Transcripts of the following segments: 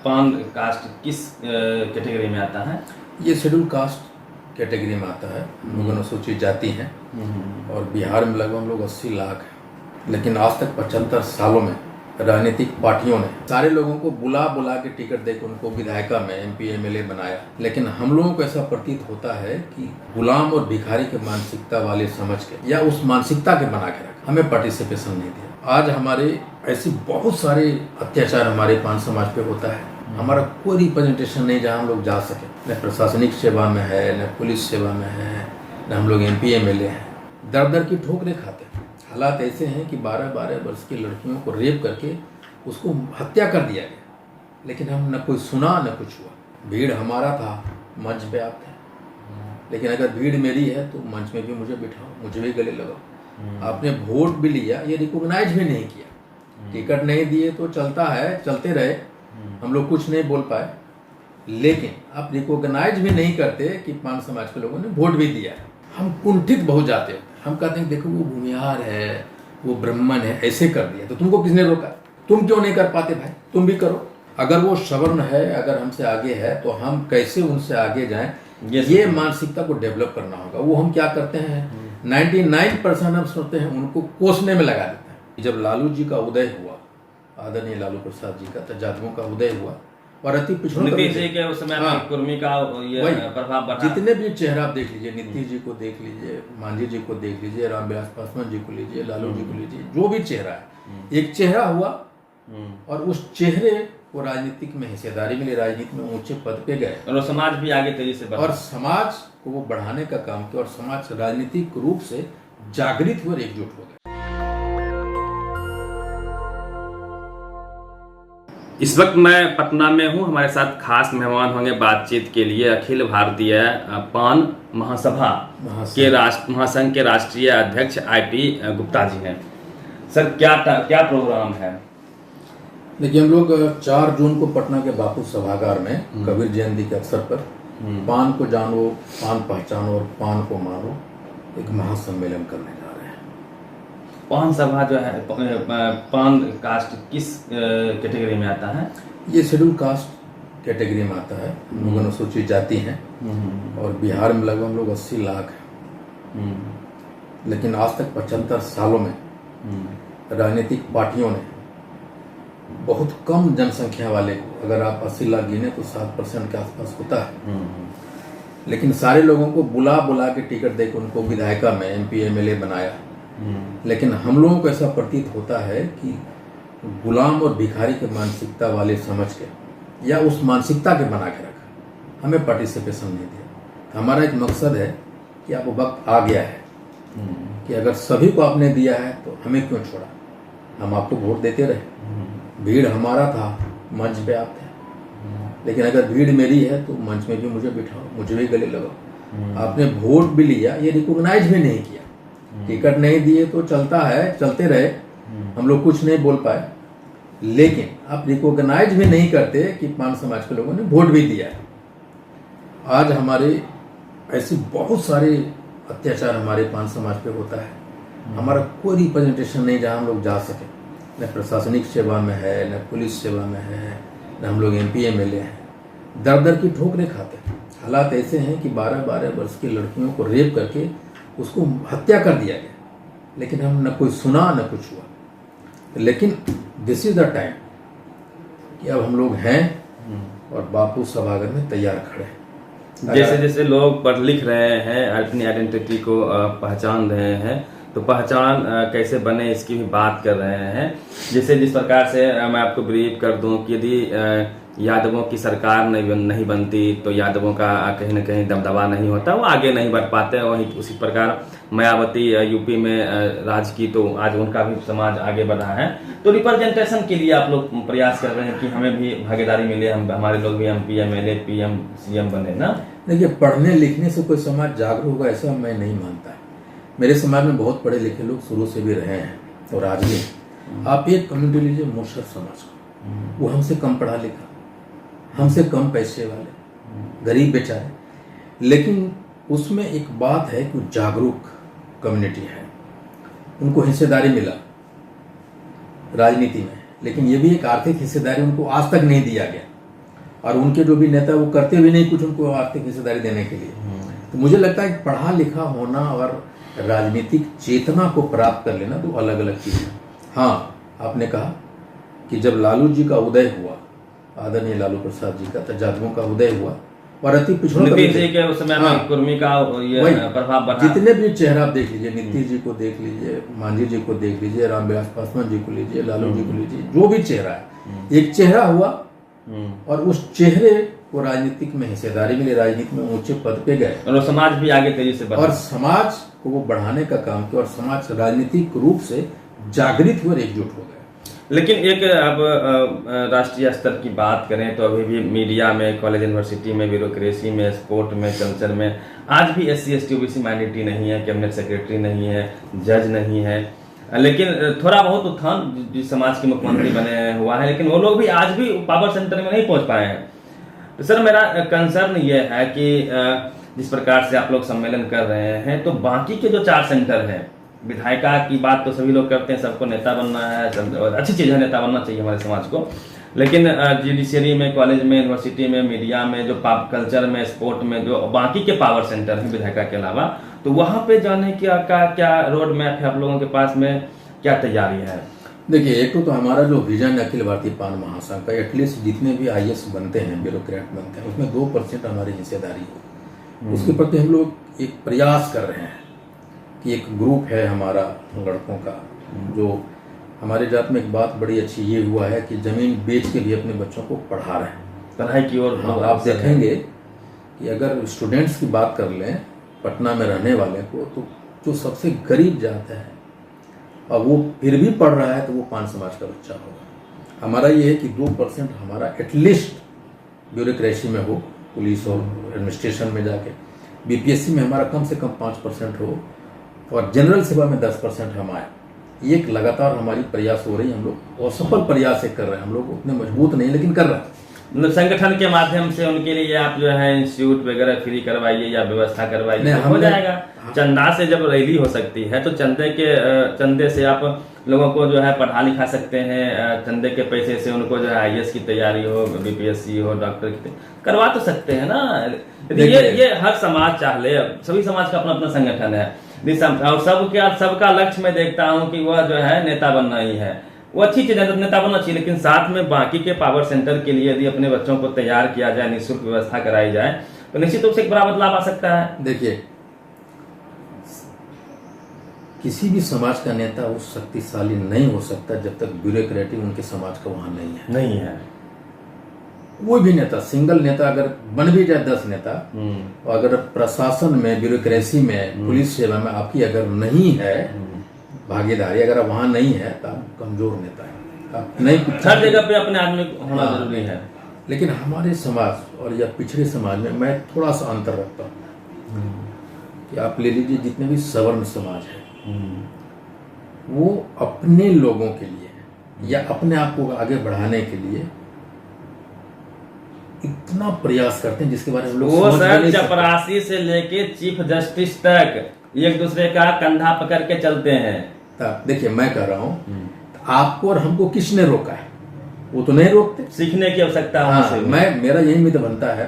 पान कास्ट किस कैटेगरी में आता है? ये शेड्यूल कास्ट कैटेगरी में आता है। लोग अनुसूचित जाति हैं और बिहार में लगभग हम लोग 80 लाख हैं। लेकिन आज तक 75 सालों में राजनीतिक पार्टियों ने सारे लोगों को बुला बुला के टिकट देकर उनको विधायिका में MP MLA बनाया। लेकिन हम लोगों को ऐसा प्रतीत होता है कि गुलाम और भिखारी के मानसिकता वाले समझ के या उस मानसिकता के बना के रखा, हमें पार्टिसिपेशन नहीं दिया। आज हमारे ऐसी बहुत सारे अत्याचार हमारे पान समाज पे होता है। हमारा कोई रिप्रेजेंटेशन नहीं जहाँ हम लोग जा सके, न प्रशासनिक सेवा में है, न पुलिस सेवा में है, न हम लोग MP MLA हैं। दर दर की ठोकरें खाते हैं। हालात ऐसे हैं कि 12-12 वर्ष की लड़कियों को रेप करके उसको हत्या कर दिया गया, लेकिन हम न कोई सुना न कुछ हुआ। भीड़ हमारा था, मंच पे आप थे, लेकिन अगर भीड़ मेरी है तो मंच में भी मुझे बिठाओ, मुझे भी गले लगाओ। आपने वोट भी लिया, ये रिकॉग्नाइज भी नहीं किया। टिकट नहीं दिए तो चलता है, चलते रहे, हम लोग कुछ नहीं बोल पाए। लेकिन आप रिकॉग्नाइज भी नहीं करते कि पान समाज के लोगों ने वोट भी दिया है। हम कुंठित बहुत जाते हैं। हम कहते हैं देखो वो भूमिहार है, वो ब्राह्मण है, ऐसे कर दिया तो तुमको किसने रोका? तुम क्यों नहीं कर पाते भाई? तुम भी करो। अगर वो सवर्ण है, अगर हमसे आगे है, तो हम कैसे उनसे आगे जाएं? ये मानसिकता को डेवलप करना होगा। वो हम क्या करते हैं, 99% हम सोचते हैं उनको कोसने में लगा देते हैं। जब लालू जी का उदय हुआ, आदरणीय लालू प्रसाद जी का, तो जादवों का उदय हुआ और अति पिछड़ों नीतीश जी के उस समय कुर्मी का ये प्रभाव बढ़ा। जितने भी चेहरा आप देख लीजिए, नीतीश जी को देख लीजिए, मांझी जी को देख लीजिए, रामविलास पासवान जी को लीजिए, लालू जी को लीजिए, जो भी चेहरा है, एक चेहरा हुआ और उस चेहरे को राजनीतिक में हिस्सेदारी मिली, राजनीति में ऊंचे पद पे गए और समाज भी आगे तेजी से बढ़ा और समाज को वो बढ़ाने का काम किया और समाज राजनीतिक रूप से जागृत हुए और एकजुट हो गए। इस वक्त मैं पटना में हूं। हमारे साथ खास मेहमान होंगे बातचीत के लिए अखिल भारतीय पान महासभा के महासंघ के राष्ट्रीय अध्यक्ष IT गुप्ता जी हैं। सर क्या प्रोग्राम है? देखिए, हम लोग 4 जून को पटना के बापू सभागार में कबीर जयंती के अवसर पर पान को जानो, पान पहचानो और पान को मानो एक महासम्मेलन करने जा रहे हैं। पान सभा जो है, पान कास्ट किस कैटेगरी में आता है? ये शेड्यूल कास्ट कैटेगरी में आता है। लोग अनुसूचित जाति हैं और बिहार में लगभग हम लोग 80 लाख हैं। लेकिन आज तक 75 सालों में राजनीतिक पार्टियों ने बहुत कम जनसंख्या वाले को, अगर आप 80 लाख गिने तो 7% के आसपास होता है, लेकिन सारे लोगों को बुला बुला के टिकट देकर उनको विधायिका में MP MLA बनाया। लेकिन हम लोगों को ऐसा प्रतीत होता है कि गुलाम और भिखारी के मानसिकता वाले समझ के या उस मानसिकता के बना के रखा, हमें पार्टिसिपेशन नहीं दिया। हमारा एक मकसद है कि अब वक्त आ गया है कि अगर सभी को आपने दिया है तो हमें क्यों छोड़ा? हम आपको वोट देते रहे, भीड़ हमारा था, मंच पे आप थे, लेकिन अगर भीड़ मेरी है तो मंच में भी मुझे बिठाओ, मुझे भी गले लगाओ। आपने वोट भी लिया, ये रिकॉग्नाइज भी नहीं किया। टिकट नहीं दिए तो चलता है, चलते रहे, हम लोग कुछ नहीं बोल पाए। लेकिन आप रिकॉग्नाइज भी नहीं करते कि पान समाज के लोगों ने वोट भी दिया है। आज हमारे ऐसी बहुत सारे अत्याचार हमारे पान समाज पे होता है। हमारा कोई रिप्रेजेंटेशन नहीं जहाँ हम लोग जा सके, न प्रशासनिक सेवा में है, न पुलिस सेवा में है, न हम लोग MP MLA हैं। दर दर की ठोकरें खाते हैं। हालात ऐसे हैं कि 12-12 वर्ष की लड़कियों को रेप करके उसको हत्या कर दिया गया, लेकिन हम न कोई सुना न कुछ हुआ। लेकिन दिस इज द टाइम कि अब हम लोग हैं और बापू सभागार में तैयार खड़े हैं। जैसे जैसे लोग पढ़ लिख रहे हैं, अपनी आइडेंटिटी को पहचान रहे हैं, तो पहचान कैसे बने इसकी भी बात कर रहे हैं। जैसे जिस प्रकार से मैं आपको ब्रीफ कर दूं कि यदि यादवों की सरकार नहीं बनती तो यादवों का कहीं न कहीं दबदबा नहीं होता, वो आगे नहीं बढ़ पाते। वही उसी प्रकार मायावती UP में राज की, तो आज उनका भी समाज आगे बढ़ा है। तो रिप्रेजेंटेशन के लिए आप लोग प्रयास कर रहे हैं कि हमें भी भागीदारी मिले, हमारे लोग भी MP MLA PM CM बने ना। देखिए, पढ़ने लिखने से कोई समाज जागरूक होगा ऐसा मैं नहीं मानता। मेरे समाज में बहुत पढ़े लिखे लोग शुरू से भी रहे हैं और आज भी। आप एक कम्युनिटी लीजिए, मुसर समाज को, वो हमसे कम पढ़ा लिखा, हमसे कम पैसे वाले, गरीब बेचारे, लेकिन उसमें एक बात है कि जागरूक कम्युनिटी है, उनको हिस्सेदारी मिला राजनीति में, लेकिन ये भी एक आर्थिक हिस्सेदारी उनको आज तक नहीं दिया गया। और उनके जो भी नेता वो करते भी नहीं कुछ उनको आर्थिक हिस्सेदारी देने के लिए। तो मुझे लगता है कि पढ़ा लिखा होना और राजनीतिक चेतना को प्राप्त कर लेना तो अलग अलग चीज है। हाँ, आपने कहा कि जब लालू जी का उदय हुआ, आदरणीय लालू प्रसाद जी का, तजादुओं का उदय हुआ और अति पिछड़ों का नीतीश जी के उस समय में कुर्मी का ये प्रभाव बढ़ा। जितने भी चेहरा आप देख लीजिए, नीतीश जी को देख लीजिए, मांझी जी को देख लीजिए, रामविलास पासवान जी को लीजिए, लालू जी को लीजिए, जो भी चेहरा है, एक चेहरा हुआ और उस चेहरे को राजनीतिक में हिस्सेदारी मिली, राजनीति में ऊंचे पद पे गए और समाज भी आगे तेजी से बढ़ा और समाज को वो बढ़ाने का काम किया और समाज राजनीतिक रूप से जागृत हुए और एकजुट हो गए। लेकिन एक अब राष्ट्रीय स्तर की बात करें तो अभी भी मीडिया में, कॉलेज यूनिवर्सिटी में, ब्यूरोक्रेसी में, स्पोर्ट में, कल्चर में आज भी SC ST OBC माइनॉरिटी नहीं है, कैबिनेट सेक्रेटरी नहीं है, जज नहीं है। लेकिन थोड़ा बहुत उत्थान जिस समाज के मुख्यमंत्री बने हुआ है, लेकिन वो लोग भी आज भी पावर सेंटर में नहीं पहुंच पाए हैं। तो सर मेरा कंसर्न ये है कि जिस प्रकार से आप लोग सम्मेलन कर रहे हैं तो बाकी के जो 4 सेंटर हैं, विधायिका की बात तो सभी लोग करते हैं, सबको नेता बनना है, अच्छी चीज है, नेता बनना चाहिए हमारे समाज को, लेकिन जुडिशियरी में, कॉलेज में, यूनिवर्सिटी में, मीडिया में, जो कल्चर में, स्पोर्ट में, जो बाकी के पावर सेंटर हैं विधायिका के अलावा, तो वहां पे जाने का क्या रोड मैप है आप लोगों के पास में, क्या तैयारी है? देखिए, एक तो हमारा जो विजन अखिल भारतीय पान महासंघ का, एटलीस्ट जितने भी IAS बनते हैं, ब्यूरोक्रेट बनते हैं, उसमें 2% हमारी हिस्सेदारी हो, उसके प्रति हम लोग एक प्रयास कर रहे हैं कि एक ग्रुप है हमारा लड़कों का, जो हमारे जात में एक बात बड़ी अच्छी ये हुआ है कि जमीन बेच के भी अपने बच्चों को पढ़ा रहे हैं, पढ़ाई की ओर। आप देखेंगे कि अगर स्टूडेंट्स की बात कर लें, पटना में रहने वाले को, तो जो सबसे गरीब जात है और वो फिर भी पढ़ रहा है तो वो पान समाज का बच्चा होगा। हमारा ये है कि 2% हमारा एटलीस्ट ब्यूरोक्रेसी में हो, पुलिस और एडमिनिस्ट्रेशन में जाके, BPSC में हमारा कम से कम 5% हो और जनरल सेवा में 10% हम आए। ये एक लगातार हमारी प्रयास हो रही है, हम लोग असफल प्रयास कर रहे हैं, हम लोग उतने मजबूत नहीं लेकिन कर रहे हैं। मतलब संगठन के माध्यम से उनके लिए आप जो है इंस्टीट्यूट वगैरह फ्री करवाइए या व्यवस्था करवाइए, हो जाएगा। चंदा से जब रैली हो सकती है तो चंदे से आप लोगों को जो है पढ़ा लिखा सकते हैं, चंदे के पैसे से उनको जो है IAS की तैयारी हो, BPSC हो, डॉक्टर की करवा तो सकते हैं ना। ये हर समाज चाह ले, सभी समाज का अपना अपना संगठन है और सबका लक्ष्य मैं देखता हूँ कि वह जो है नेता बनना ही है, वो अच्छी चीज है, नेता बनना चाहिए, लेकिन साथ में बाकी के पावर सेंटर के लिए यदि अपने बच्चों को तैयार किया जाए, निःशुल्क व्यवस्था कराई जाए तो निश्चित रूप से एक बड़ा बदलाव आ सकता है। देखिए, किसी भी समाज का नेता वो शक्तिशाली नहीं हो सकता जब तक ब्यूरोक्रेटिक उनके समाज का वहां नहीं है। कोई भी नेता, सिंगल नेता अगर बन भी जाए 10 नेता, और अगर प्रशासन में, ब्यूरोक्रेसी में, पुलिस सेवा में आपकी अगर नहीं है भागीदारी, अगर आप वहां नहीं है तो आप कमजोर नेता है। आप नहीं, हर जगह पे अपने आदमी होना जरूरी है। लेकिन हमारे समाज और या पिछड़े समाज में मैं थोड़ा सा अंतर रखता हूँ कि आप ले लीजिए जितने भी सवर्ण समाज है, वो अपने लोगों के लिए या अपने आप को आगे बढ़ाने के लिए इतना प्रयास करते हैं जिसके बारे में लोग वो सर चपरासी से लेके चीफ जस्टिस तक एक दूसरे का कंधा पकड़ के चलते हैं। देखिए, मैं कह रहा हूँ, आपको और हमको किसने रोका है? वो तो नहीं रोकते, सीखने की आवश्यकता है। मेरा यही मित बनता है,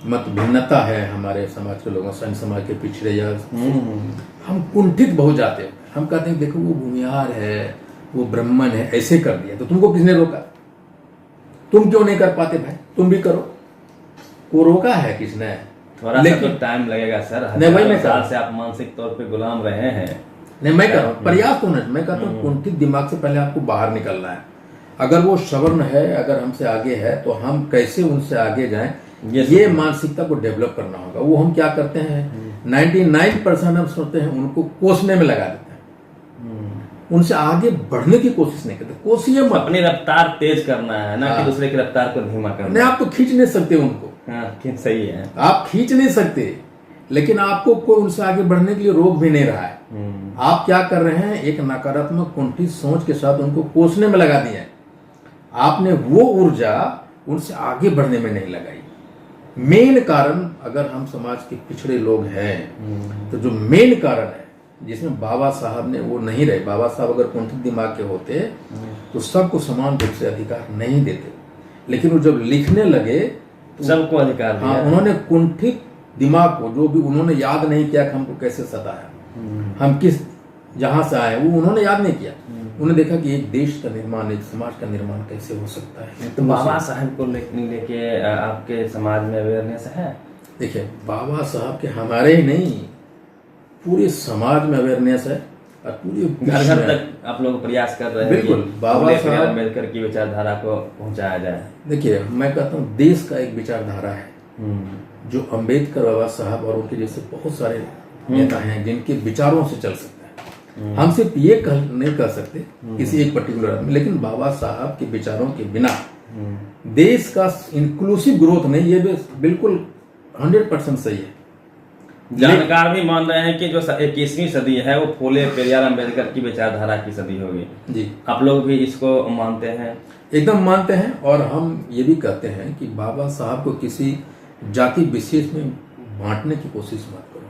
मत भिन्नता है हमारे समाज के लोगों, संघ समाज के पिछड़े, या हम कुंठित बहुत जाते हैं। हम कहते हैं देखो वो भूमिहार है, वो ब्राह्मण है, ऐसे कर दिया, तो तुमको किसने रोका? तुम क्यों नहीं कर पाते भाई? तुम भी करो। वो रोका है किसने? थोड़ा सा तो टाइम लगेगा सर, नहीं, साल से आप मानसिक तौर पे गुलाम रहे हैं। नहीं, मैं कह रहा हूँ प्रयास तो नहीं, मैं कहता हूँ कुंठित दिमाग से पहले आपको बाहर निकलना है। अगर वो सवर्ण है, अगर हमसे आगे है, तो हम कैसे उनसे आगे जाएं, ये मानसिकता को डेवलप करना होगा। वो हम क्या करते हैं, 99% हम सोचते हैं उनको कोसने में लगा देते हैं, उनसे आगे बढ़ने की कोशिश नहीं करते। कोशिश मत, अपनी रफ्तार तेज करना है ना, कि दूसरे की रफ्तार को धीमा करना। नहीं, आप तो खींच नहीं सकते उनको। सही है, आप खींच नहीं सकते, लेकिन आपको कोई उनसे आगे बढ़ने के लिए रोक भी नहीं रहा है। आप क्या कर रहे हैं, एक नकारात्मक कुंठित सोच के साथ उनको कोसने में लगा दिया है। आपने वो ऊर्जा उनसे आगे बढ़ने में नहीं लगाई। मेन कारण, अगर हम समाज के पिछड़े लोग हैं तो जो मेन कारण है, जिसमें बाबा साहब ने वो नहीं रहे, बाबा साहब अगर कुंठित दिमाग के होते तो सबको समान रूप से अधिकार नहीं देते। लेकिन वो जब लिखने लगे तो सबको अधिकार हाँ, दिया। उन्होंने कुंठित दिमाग को, जो भी उन्होंने याद नहीं किया कि हमको कैसे सताया, हम किस जहां से आए, वो उन्होंने याद नहीं किया। उन्होंने देखा कि एक देश का निर्माण, एक समाज का निर्माण कैसे हो सकता है। तो बाबा साहब को लेके आपके समाज में अवेयरनेस है? देखिए, बाबा साहब के हमारे ही नहीं, पूरे समाज में अवेयरनेस है और पूरे घर घर तक आप लोग प्रयास कर रहे हैं बिल्कुल, कि बाबा साहब अम्बेडकर की विचारधारा को पहुंचाया जाए। देखिए, मैं कहता हूँ देश का एक विचारधारा है जो अम्बेडकर बाबा साहब और उनके जैसे बहुत सारे नेता हैं जिनके विचारों से चल सकता है। हम सिर्फ ये नहीं कर सकते किसी एक पर्टिकुलर में, लेकिन बाबा साहब के विचारों के बिना देश का इंक्लूसिव ग्रोथ नहीं, ये बिल्कुल 100% सही है। जानकार भी मान रहे हैं कि जो 21वीं सदी है वो फूले पेरियार अम्बेडकर की विचारधारा की सदी होगी जी। आप लोग भी इसको मानते हैं? एकदम मानते हैं, और हम ये भी कहते हैं कि बाबा साहब को किसी जाति विशेष में बांटने की कोशिश मत करो।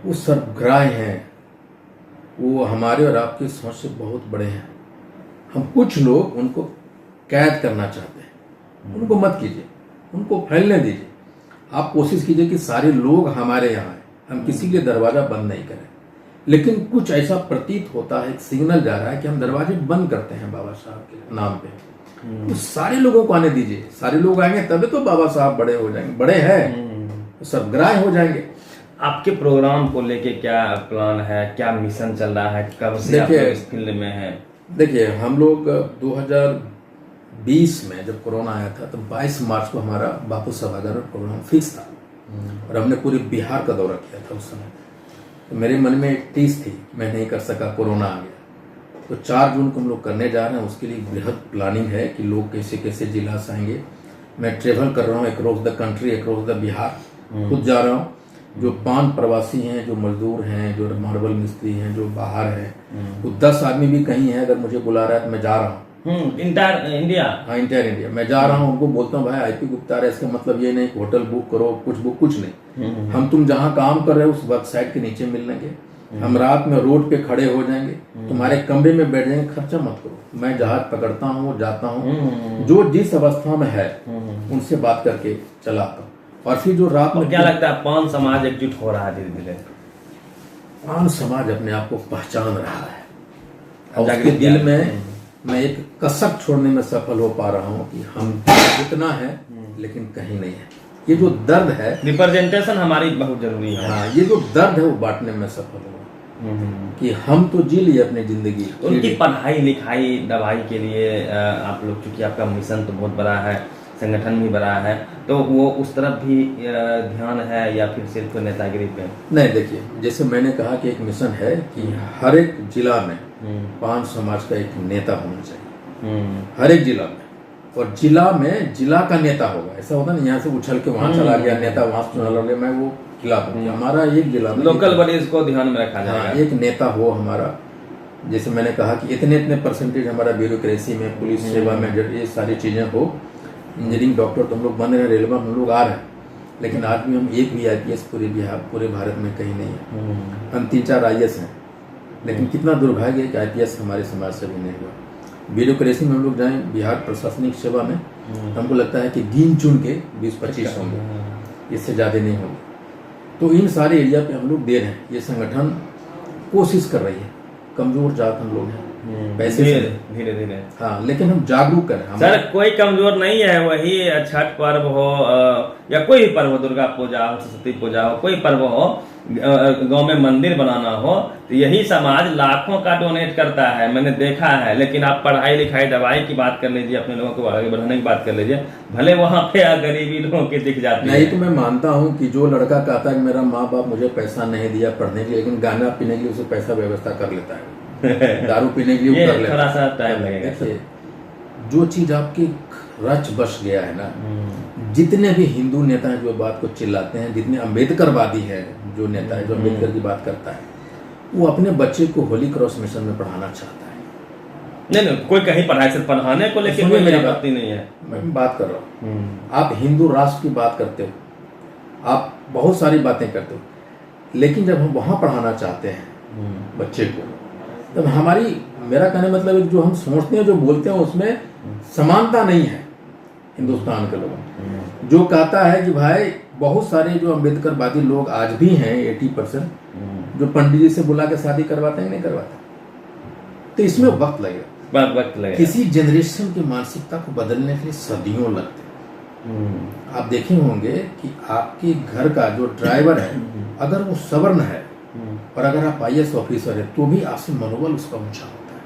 वो सर्वग्राही हैं, वो हमारे और आपकी सोच से बहुत बड़े हैं। हम कुछ लोग उनको कैद करना चाहते हैं, उनको मत कीजिए, उनको फैलने दीजिए। आप कोशिश कीजिए कि सारे लोग हमारे यहाँ आए, हम किसी के दरवाजा बंद नहीं करें। लेकिन कुछ ऐसा प्रतीत होता है, एक सिग्नल जा रहा है कि हम दरवाजे बंद करते हैं बाबा साहब के नाम पे। तो सारे लोगों को आने दीजिए, सारे लोग आएंगे तभी तो बाबा साहब बड़े हो जाएंगे, बड़े हैं तो सर्वग्राही हो जाएंगे। आपके प्रोग्राम को लेके क्या प्लान है, क्या मिशन चल रहा है, कब से आप लोग इस फील्ड में हैं? देखिए, हम लोग 2020 में जब कोरोना आया था तो 22 मार्च को हमारा बापू सभागार में प्रोग्राम फिक्स था और हमने पूरे बिहार का दौरा किया था उस समय। तो मेरे मन में एक टीस थी, मैं नहीं कर सका, कोरोना आ गया। तो 4 जून को हम लोग करने जा रहे हैं, उसके लिए बृहद प्लानिंग है कि लोग कैसे कैसे जिला से आएंगे। मैं ट्रेवल कर रहा हूँ across the country, across the Bihar, खुद जा रहा हूँ। जो 5 प्रवासी हैं, जो मजदूर हैं, जो मार्बल मिस्त्री हैं, जो बाहर हैं, तो 10 आदमी भी कहीं है, अगर मुझे बुला रहा है तो मैं जा रहा हूँ। Entire India? हाँ, इंटायर इंडिया मैं जा रहा हूँ। उनको बोलता हूँ भाई आईपी गुप्ता है, इसका मतलब ये नहीं कि होटल बुक करो, कुछ नहीं। हम तुम जहाँ काम कर रहे हो उस वेबसाइट के नीचे मिल लेंगे, हम रात में रोड पे खड़े हो जाएंगे, तुम्हारे कमरे में बैठ जाएंगे, खर्चा मत करो। मैं जहाज पकड़ता हूँ, जाता हूँ, जो जिस अवस्था में है उनसे बात करके चला आता हूँ। और फिर जो रात में क्या लगता है, पान समाज एकजुट हो रहा है धीरे धीरे? पान समाज अपने आप को पहचान रहा है और उसके दिल में मैं एक कसक छोड़ने में सफल हो पा रहा हूँ कि हम इतना है लेकिन कहीं नहीं है। ये जो दर्द है, रिप्रेजेंटेशन हमारी बहुत जरूरी है। हाँ, ये जो दर्द है वो बांटने में सफल हुआ कि हम तो जी लिए अपनी जिंदगी। उनकी पढ़ाई लिखाई दवाई के लिए आप लोग, चूंकि आपका मिशन तो बहुत बड़ा है, संगठन भी बड़ा है, तो वो उस तरफ भी ध्यान है या फिर सिर्फ नेतागिरी पे? नहीं, देखिए, जैसे मैंने कहा कि एक मिशन है कि हर एक जिला में पान समाज का एक नेता होना चाहिए, हर एक जिला में। और जिला में जिला का नेता होगा, ऐसा होता नहीं यहाँ से उछल के वहां चला गया नेता, वहां से चुना लगे, मैं वो खिलाफ हूँ। हमारा एक जिला में लोकल बॉडीज को ध्यान में रखा जाएगा। एक नेता हो हमारा। जैसे मैंने कहा कि इतने परसेंटेज हमारा ब्यूरोक्रेसी में, पुलिस सेवा में, ये सारी चीजें हो। इंजीनियरिंग, डॉक्टर तो हम लोग बन रहे हैं, रेलवे हम लोग आ रहे हैं, लेकिन आज भी हम एक भी IPS पूरे भारत में कहीं नहीं है। हम 3-4 IAS हैं, लेकिन कितना दुर्भाग्य है कि IPS हमारे समाज से भी नहीं हुआ। ब्यूरोक्रेसी में हम लोग जाएं, बिहार प्रशासनिक सेवा में हमको लगता है कि गिन चुन के 20-25 होंगे, इससे ज़्यादा नहीं होंगे। तो इन सारे एरिया पे हम लोग दे रहे हैं। ये संगठन कोशिश कर रही है, कमजोर जात हम लोग हैं, पैसे धीरे धीरे, हाँ, लेकिन हम जागरूक करें। सर, कोई कमजोर नहीं है, वही छठ पर्व हो या कोई भी पर्व हो, दुर्गा पूजा हो, सरस्वती पूजा हो, कोई पर्व हो, गांव में मंदिर बनाना हो, तो यही समाज लाखों का डोनेट करता है, मैंने देखा है। लेकिन आप पढ़ाई लिखाई दवाई की बात कर लीजिए, अपने लोगों को आगे बढ़ाने की बात कर लीजिए, भले वहां पे गरीबी लोगों की दिख जाती है। नहीं, तो मैं मानता हूँ कि जो लड़का कहता है कि मेरा माँ बाप मुझे पैसा नहीं दिया पढ़ने के लिए, लेकिन गाना पीने के लिए उसे पैसा व्यवस्था कर लेता है, दारू पीने के लिए कर लेता है, थोड़ा सा टाइम लगेगा। देखिए, जो चीज आपकी रच बस गया है ना, जितने भी हिंदू नेता हैं जो बात को चिल्लाते हैं, जितने अम्बेडकरवादी है जो नेता है जो अम्बेडकर की बात करता है, वो अपने बच्चे को होली क्रॉस मिशन में पढ़ाना चाहता है। नहीं, कोई कहीं पढ़ाई से पढ़ाने को लेकर कोई मेरी आपत्ति नहीं है। मैं बात कर रहा हूँ, आप हिंदू राष्ट्र की बात करते हो, आप बहुत सारी बातें करते हो, लेकिन जब हम वहां पढ़ाना चाहते हैं बच्चे को, तब हमारी, मेरा कहने मतलब जो हम सोचते हैं, जो बोलते हैं, उसमें समानता नहीं है। हिंदुस्तान के लोग, जो कहता है कि भाई बहुत सारे जो अम्बेडकरवादी लोग आज भी हैं 80%, जो पंडित जी से बुला के शादी करवाते हैं नहीं करवाते, तो इसमें वक्त लगेगा, वक्त लगेगा। किसी जनरेशन की मानसिकता को बदलने के लिए सदियों लगते हैं। आप देखे होंगे कि आपके घर का जो ड्राइवर है अगर वो सवर्ण है और अगर आप IAS ऑफिसर है तो भी आपसे मनोबल उसका ऊंचा होता है,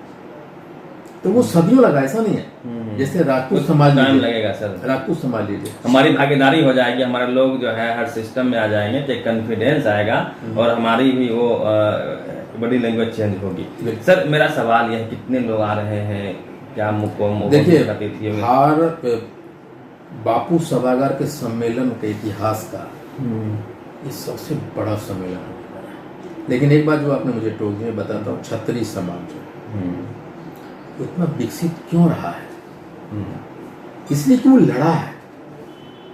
तो वो सदियों लगा, ऐसा नहीं है। जैसे राजपूत समाज टाइम लगेगा सर, राजपूत समाज लीजिए, हमारी भागीदारी हो जाएगी, हमारे लोग जो है हर सिस्टम में आ जाएंगे, तो कॉन्फिडेंस आएगा और हमारी भी वो बॉडी लैंग्वेज चेंज होगी। सर मेरा सवाल यह है, कितने लोग आ रहे हैं, क्या देखिए भारत बापू सभागार के सम्मेलन के इतिहास का ये सबसे बड़ा सम्मेलन होने वाला है। लेकिन एक बात जो आपने मुझे टोक दी, मैं बताता हूँ, क्षत्रिय समाज जो इतना विकसित क्यों रहा है, इसलिए कि वो लड़ा है।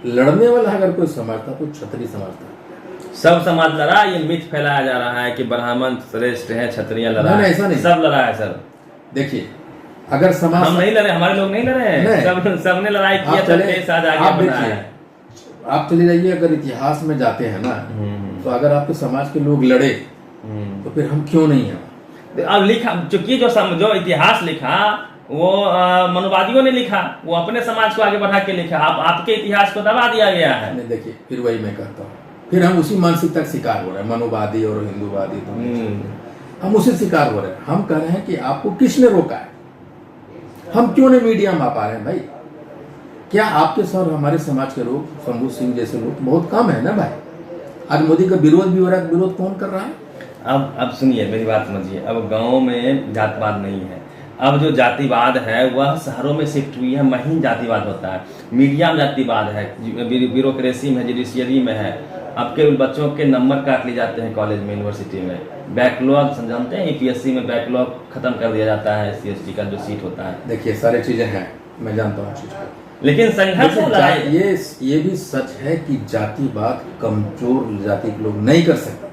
लड़ने वाला अगर कोई समाज था तो क्षत्रिय समाज था। सब समाज लड़ा, ये मिथ फैलाया जा रहा है कि ब्राह्मण श्रेष्ठ है, क्षत्रिय लड़ा है, ऐसा नहीं, सब लड़ा है सर। देखिए अगर समाज, हम नहीं लड़े, हमारे लोग नहीं लड़े हैं, सबने लड़ाई किया, तो देश आज आगे बढ़ा है। आप चले जाइए, अगर इतिहास में जाते हैं ना, तो अगर आपके समाज के लोग लड़े तो फिर हम क्यों नहीं हैं। अब लिखा चूंकि जो इतिहास लिखा वो मनुवादियों ने लिखा, वो अपने समाज को आगे बढ़ा के लिखा, आपके इतिहास को दबा दिया गया है। नहीं, देखिए फिर वही मैं कहता हूँ, फिर हम उसी मानसिकता का शिकार हो रहे हैं, मनुवादी और हिंदूवादी, तो हम उसे शिकार हो रहे हैं। हम कह रहे हैं कि आपको किसने रोका है, हम क्यों नहीं मीडिया में आ पा रहे हैं भाई। क्या आपके सर हमारे समाज के लोग, शंभू सिंह जैसे लोग बहुत कम है ना भाई। आज मोदी का विरोध भी हो रहा है, विरोध कौन कर रहा है। अब सुनिए मेरी बात समझिए, अब गाँव में जातिवाद नहीं है, अब जो जातिवाद है वह शहरों में शिफ्ट हुई है, महीन जातिवाद होता है। मीडिया में जातिवाद है, ब्यूरोक्रेसी में, जुडिशियरी में है। आपके बच्चों के नंबर काट लिए जाते हैं कॉलेज में, यूनिवर्सिटी में, बैकलॉग समझाते हैं, यूपीएससी में बैकलॉग खत्म कर दिया जाता है, SC/ST का जो सीट होता है। देखिए सारी चीजें हैं, मैं जानता हूँ चीज को, लेकिन संघर्ष ये भी सच है कि जातिवाद कमजोर जाति के लोग नहीं कर सकते।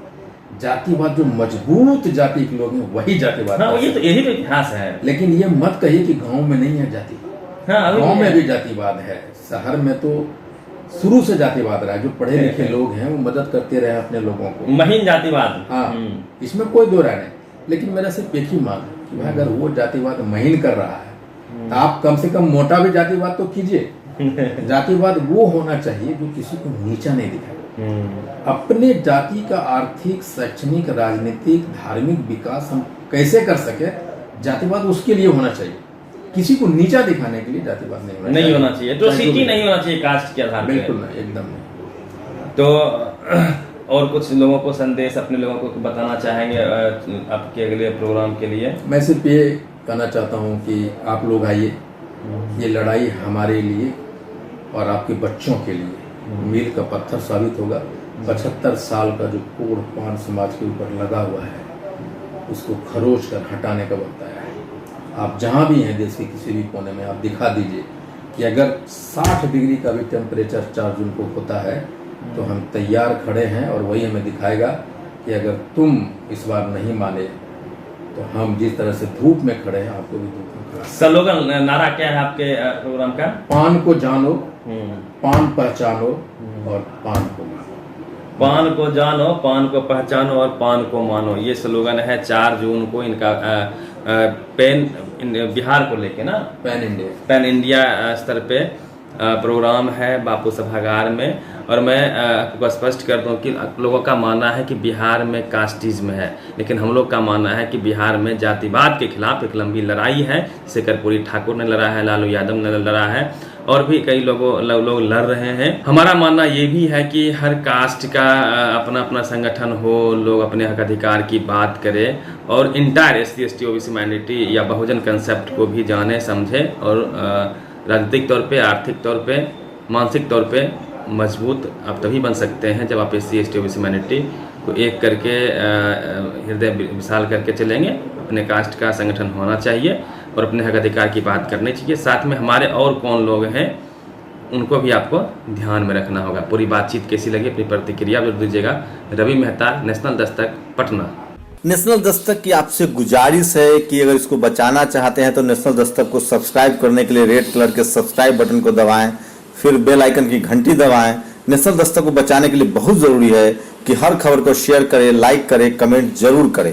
जातिवाद जो मजबूत जाति के लोग हैं वही जातिवाद। हाँ, ये तो यही तो इतिहास है। लेकिन ये मत कहिए कि गांव में नहीं है जातिवाद। हाँ, गांव में भी जातिवाद है, शहर में तो शुरू से जातिवाद रहा है। जो पढ़े लिखे लोग हैं वो मदद करते रहे अपने लोगों को, महीन जातिवाद। हाँ, इसमें कोई दो राय नहीं। लेकिन मेरा सिर्फ एक ही मांग है कि भाई अगर वो जातिवाद महीन कर रहा है तो आप कम से कम मोटा भी जातिवाद तो कीजिए। जातिवाद वो होना चाहिए जो किसी को नीचा नहीं दिखाए। अपने जाति का आर्थिक, शैक्षणिक, राजनीतिक, धार्मिक विकास हम कैसे कर सके, जातिवाद उसके लिए होना चाहिए। किसी को नीचा दिखाने के लिए जातिवाद नहीं होना चाहिए। तो सिटी नहीं होना चाहिए कास्ट के आधार पर। बिल्कुल नहीं, एकदम नहीं। तो और कुछ लोगों को संदेश अपने लोगों को बताना चाहेंगे आपके अगले प्रोग्राम के लिए? मैं सिर्फ ये कहना चाहता हूँ कि आप लोग आइए, ये लड़ाई हमारे लिए और आपके बच्चों के लिए मील का पत्थर साबित होगा। 75 साल का जो कोढ़ पान समाज के ऊपर लगा हुआ है उसको खरोच कर हटाने का वक्त आया है। आप जहाँ भी हैं देश के किसी भी कोने में, आप दिखा दीजिए कि अगर 60 डिग्री का भी टेम्परेचर 4 जून को होता है तो हम तैयार खड़े हैं। और वही हमें दिखाएगा कि अगर तुम इस बार नहीं माने तो हम जिस तरह से धूप में खड़े हैं आपको भी धूप में खड़ा। स्लोगन नारा क्या है आपके प्रोग्राम का? पान को जानो, पान पहचानो और पान को मानो। पान को जानो, पान को पहचानो और पान को मानो, ये स्लोगन है 4 जून को इनका पैन बिहार को लेके ना, पैन इंडिया स्तर पे प्रोग्राम है बापू सभागार में। और मैं आपको स्पष्ट कर दूं कि लोगों का मानना है कि बिहार में कास्टिज्म है, लेकिन हम लोग का मानना है कि बिहार में जातिवाद के खिलाफ एक लंबी लड़ाई है, जिसे कर्पूरी ठाकुर ने लड़ा है, लालू यादव ने लड़ा है और भी कई लोग लड़ रहे हैं। हमारा मानना ये भी है कि हर कास्ट का अपना अपना संगठन हो, लोग अपने हक अधिकार की बात करें और इंटायर SC/ST OBC माइनॉरिटी या बहुजन कंसेप्ट को भी जाने समझे और राजनीतिक तौर पे, आर्थिक तौर पे, मानसिक तौर पे मजबूत आप तभी बन सकते हैं जब आप SC/ST OBC माइनॉरिटी को एक करके हृदय विशाल करके चलेंगे। अपने कास्ट का संगठन होना चाहिए और अपने हक अधिकार की बात करनी चाहिए। साथ में हमारे और कौन लोग हैं उनको भी आपको ध्यान में रखना होगा। पूरी बातचीत कैसी लगी अपनी प्रतिक्रिया जरूर दीजिएगा। रवि मेहता, नेशनल दस्तक, पटना। नेशनल दस्तक की आपसे गुजारिश है कि अगर इसको बचाना चाहते हैं तो नेशनल दस्तक को सब्सक्राइब करने के लिए रेड कलर के सब्सक्राइब बटन को दबाएं, फिर बेल आइकन की घंटी दबाएं। नेशनल दस्तक को बचाने के लिए बहुत जरूरी है कि हर खबर को शेयर करें, लाइक करें, कमेंट जरूर करें।